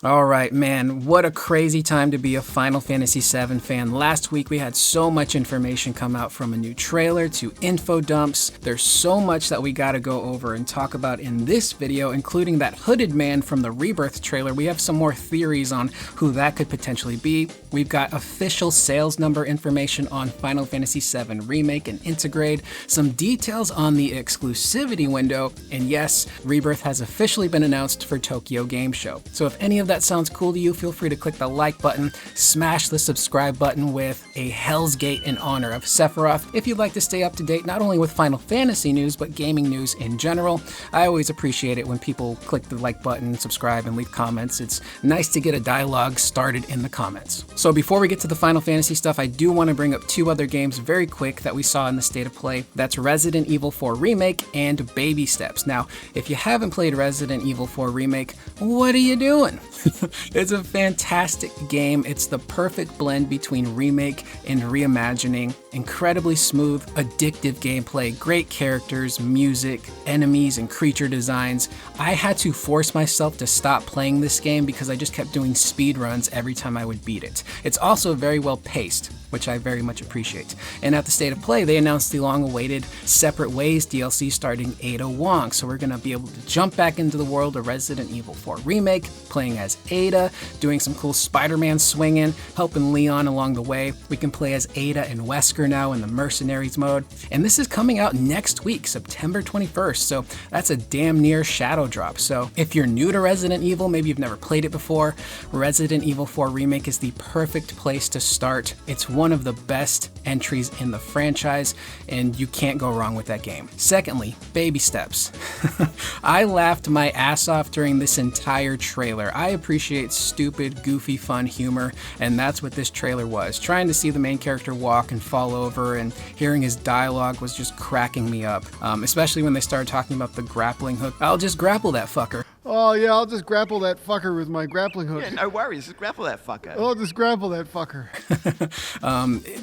Alright, man, what a crazy time to be a Final Fantasy VII fan. Last week we had so much information come out, from a new trailer to info dumps. There's so much that we gotta go over and talk about in this video, including that hooded man from the Rebirth trailer. We have some more theories on who that could potentially be. We've got official sales number information on Final Fantasy VII Remake and Integrate, some details on the exclusivity window, and yes, Rebirth has officially been announced for Tokyo Game Show. So if any of that sounds cool to you, feel free to click the like button, smash the subscribe button with a Hell's Gate in honor of Sephiroth. If you'd like to stay up to date not only with Final Fantasy news, but gaming news in general, I always appreciate it when people click the like button, subscribe, and leave comments. It's nice to get a dialogue started in the comments. So before we get to the Final Fantasy stuff, I do want to bring up two other games very quick that we saw in the State of Play. That's Resident Evil 4 Remake and Baby Steps. Now, if you haven't played Resident Evil 4 Remake, what are you doing? It's a fantastic game. It's the perfect blend between remake and reimagining. Incredibly smooth, addictive gameplay, great characters, music, enemies, and creature designs. I had to force myself to stop playing this game because I just kept doing speed runs every time I would beat it. It's also very well paced, which I very much appreciate. And at the State of Play, they announced the long-awaited Separate Ways DLC starting Ada Wong. So we're gonna be able to jump back into the world of Resident Evil 4 Remake, playing as Ada, doing some cool Spider-Man swinging, helping Leon along the way. We can play as Ada and Wesker now in the Mercenaries mode. And this is coming out next week, September 21st. So that's a damn near shadow drop. So if you're new to Resident Evil, maybe you've never played it before, Resident Evil 4 Remake is the perfect place to start. It's one of the best entries in the franchise, and you can't go wrong with that game. Secondly, Baby Steps. I laughed my ass off during this entire trailer. I appreciate stupid, goofy, fun humor, and that's what this trailer was. Trying to see the main character walk and fall over and hearing his dialogue was just cracking me up, especially when they started talking about the grappling hook. I'll just grapple that fucker. Oh yeah, I'll just grapple that fucker with my grappling hook. Yeah, no worries, just grapple that fucker. I'll just grapple that fucker.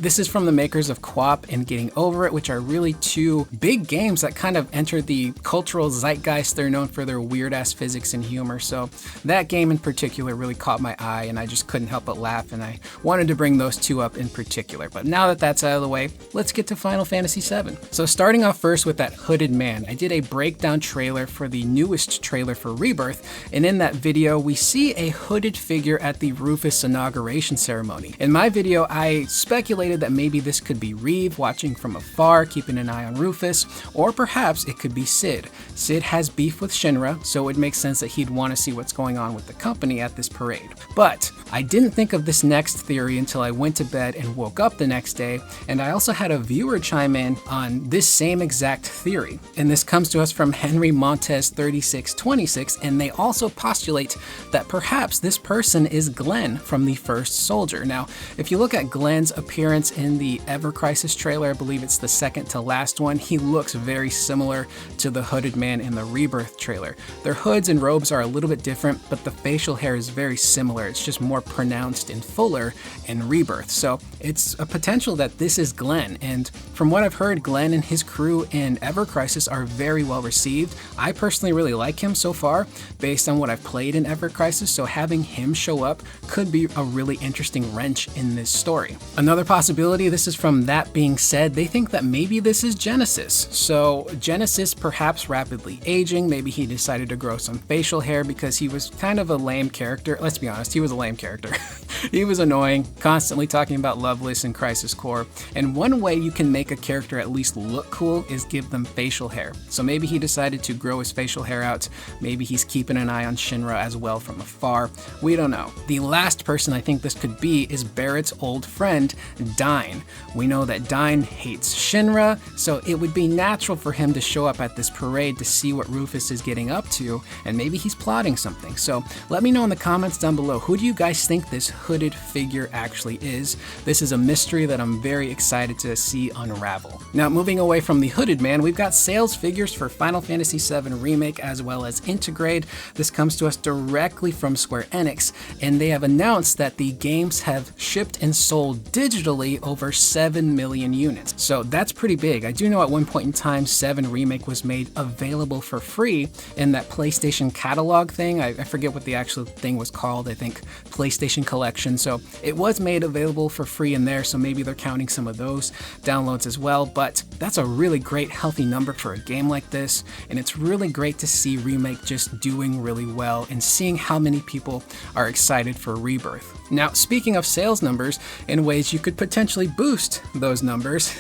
This is from the makers of QWOP and Getting Over It, which are really two big games that kind of entered the cultural zeitgeist. They're known for their weird-ass physics and humor, so that game in particular really caught my eye, and I just couldn't help but laugh, and I wanted to bring those two up in particular. But now that that's out of the way, let's get to Final Fantasy VII. So starting off first with that hooded man, I did a breakdown trailer for the newest trailer for Rebirth, and in that video we see a hooded figure at the Rufus inauguration ceremony. In my video I speculated that maybe this could be Reeve watching from afar, keeping an eye on Rufus, or perhaps it could be Cid. Cid has beef with Shinra, so it would make sense that he'd want to see what's going on with the company at this parade. But I didn't think of this next theory until I went to bed and woke up the next day, and I also had a viewer chime in on this same exact theory. And this comes to us from Henry Montez 3626, and they also postulate that perhaps this person is Glenn from the First Soldier. Now, if you look at Glenn's appearance in the Ever Crisis trailer, I believe it's the second to last one, he looks very similar to the hooded man in the Rebirth trailer. Their hoods and robes are a little bit different, but the facial hair is very similar. It's just more pronounced and fuller in Rebirth. So it's a potential that this is Glenn. And from what I've heard, Glenn and his crew in Ever Crisis are very well received. I personally really like him so far, based on what I've played in Ever Crisis, so having him show up could be a really interesting wrench in this story. Another possibility, this is from That Being Said, they think that maybe this is Genesis. So Genesis perhaps rapidly aging, maybe he decided to grow some facial hair because he was kind of a lame character. Let's be honest, he was a lame character. He was annoying, constantly talking about Loveless and Crisis Core, and one way you can make a character at least look cool is give them facial hair. So maybe he decided to grow his facial hair out, maybe he's keeping an eye on Shinra as well from afar. We don't know. The last person I think this could be is Barrett's old friend, Dyne. We know that Dyne hates Shinra, so it would be natural for him to show up at this parade to see what Rufus is getting up to, and maybe he's plotting something. So let me know in the comments down below, who do you guys think this hooded figure actually is. This is a mystery that I'm very excited to see unravel. Now, moving away from the hooded man, we've got sales figures for Final Fantasy VII Remake as well as Integrate. This comes to us directly from Square Enix, and they have announced that the games have shipped and sold digitally over 7 million units. So that's pretty big. I do know at one point in time 7 Remake was made available for free in that PlayStation catalog thing. I forget what the actual thing was called. I think PlayStation Collection. So it was made available for free in there, so maybe they're counting some of those downloads as well. But that's a really great healthy number for a game like this, and it's really great to see Remake just doing really well and seeing how many people are excited for Rebirth. Now, speaking of sales numbers and ways you could potentially boost those numbers,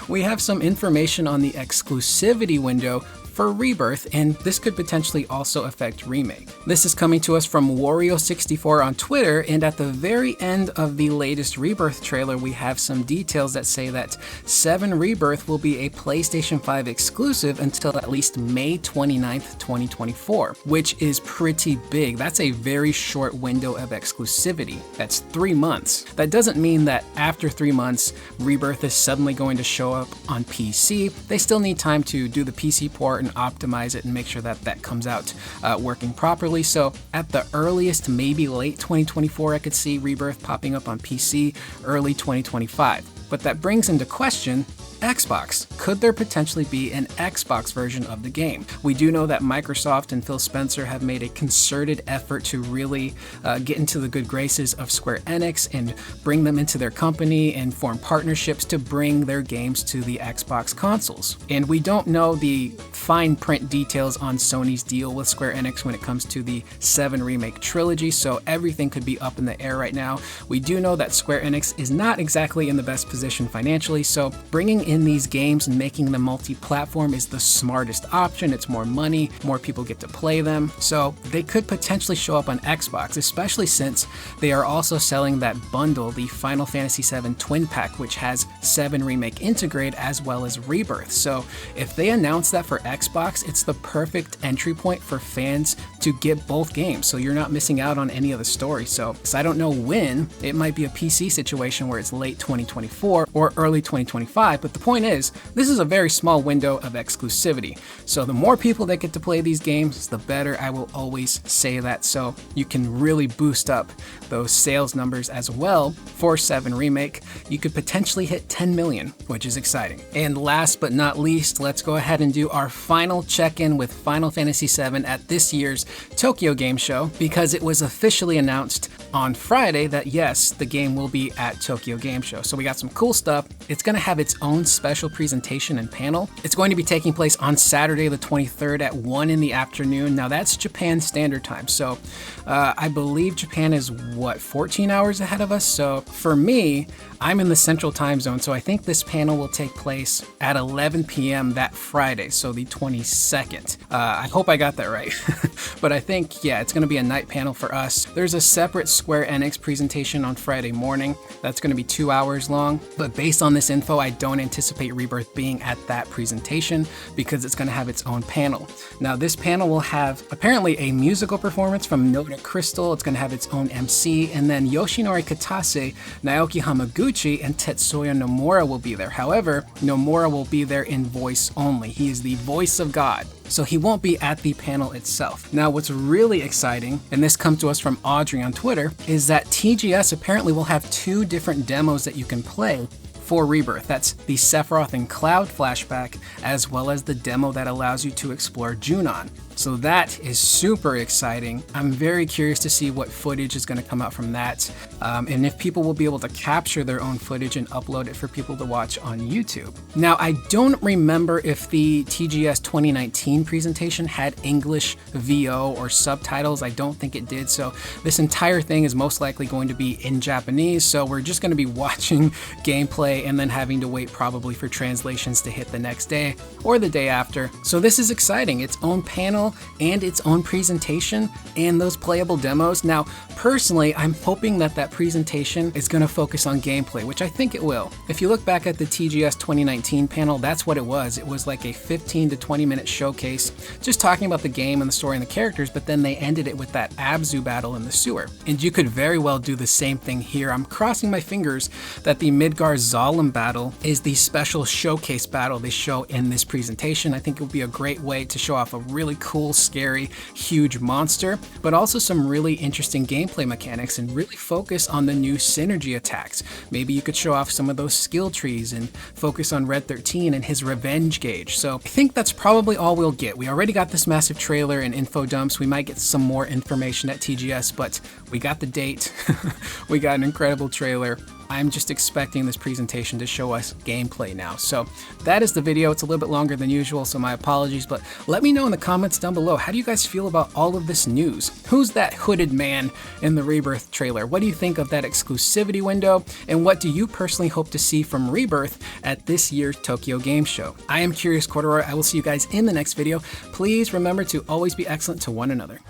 we have some information on the exclusivity window for Rebirth, and this could potentially also affect Remake. This is coming to us from Wario64 on Twitter, and at the very end of the latest Rebirth trailer, we have some details that say that 7 Rebirth will be a PlayStation 5 exclusive until at least May 29th, 2024, which is pretty big. That's a very short window of exclusivity. That's 3 months. That doesn't mean that after 3 months, Rebirth is suddenly going to show up on PC. They still need time to do the PC port and optimize it and make sure that that comes out working properly. So at the earliest, maybe late 2024, I could see Rebirth popping up on PC, early 2025. But that brings into question Xbox. Could there potentially be an Xbox version of the game? We do know that Microsoft and Phil Spencer have made a concerted effort to really get into the good graces of Square Enix and bring them into their company and form partnerships to bring their games to the Xbox consoles. And we don't know the fine print details on Sony's deal with Square Enix when it comes to the 7 Remake trilogy, so everything could be up in the air right now. We do know that Square Enix is not exactly in the best position financially, so bringing in these games and making them multi-platform is the smartest option. It's more money, more people get to play them, so they could potentially show up on Xbox, especially since they are also selling that bundle, the Final Fantasy VII Twin Pack, which has 7 Remake Integrate as well as Rebirth. So if they announce that for Xbox, it's the perfect entry point for fans to get both games, so you're not missing out on any of the story. So I don't know when. It might be a PC situation where it's late 2024 or early 2025, but the point is, this is a very small window of exclusivity. So the more people that get to play these games, the better. I will always say that, so you can really boost up those sales numbers as well for 7 Remake. You could potentially hit 10 million, which is exciting. And last but not least, let's go ahead and do our final check-in with Final Fantasy VII at this year's Tokyo Game Show, because it was officially announced on Friday that yes, the game will be at Tokyo Game Show. So we got some cool stuff. It's going to have its own special presentation and panel. It's going to be taking place on Saturday the 23rd at 1 in the afternoon. Now that's Japan Standard Time. So I believe Japan is 14 hours ahead of us. So for me, I'm in the Central Time Zone, so I think this panel will take place at 11 p.m. that Friday, so the 22nd. I hope I got that right. But I think, yeah, it's going to be a night panel for us. There's a separate Square Enix presentation on Friday morning. That's going to be 2 hours long. But based on this info, I don't anticipate Rebirth being at that presentation because it's going to have its own panel. Now, this panel will have apparently a musical performance from Nota Crystal. It's going to have its own MC, and then Yoshinori Katase, Naoki Hamaguchi, and Tetsuya Nomura will be there. However, Nomura will be there in voice only. He is the voice of God, so he won't be at the panel itself. Now, what's really exciting, and this comes to us from Audrey on Twitter, is that TGS apparently will have 2 different demos that you can play for Rebirth. That's the Sephiroth and Cloud flashback, as well as the demo that allows you to explore Junon. So that is super exciting. I'm very curious to see what footage is going to come out from that, and if people will be able to capture their own footage and upload it for people to watch on YouTube. Now, I don't remember if the TGS 2019 presentation had English VO or subtitles. I don't think it did, so this entire thing is most likely going to be in Japanese, so we're just going to be watching gameplay and then having to wait probably for translations to hit the next day or the day after. So this is exciting. Its own panel, battle and its own presentation and those playable demos. Now, personally, I'm hoping that that presentation is going to focus on gameplay, which I think it will. If you look back at the TGS 2019 panel, that's what it was. It was like a 15 to 20 minute showcase just talking about the game and the story and the characters, but then they ended it with that Abzu battle in the sewer. And you could very well do the same thing here. I'm crossing my fingers that the Midgar Zalem battle is the special showcase battle they show in this presentation. I think it would be a great way to show off a really cool, scary, huge monster, but also some really interesting gameplay mechanics and really focus on the new synergy attacks. Maybe you could show off some of those skill trees and focus on Red 13 and his revenge gauge. So I think that's probably all we'll get. We already got this massive trailer and info dumps. We might get some more information at TGS, but we got the date. We got an incredible trailer. I'm just expecting this presentation to show us gameplay now. So that is the video. It's a little bit longer than usual, so my apologies, but let me know in the comments down below, how do you guys feel about all of this news? Who's that hooded man in the Rebirth trailer? What do you think of that exclusivity window? And what do you personally hope to see from Rebirth at this year's Tokyo Game Show? I am Curious Corduroy. I will see you guys in the next video. Please remember to always be excellent to one another.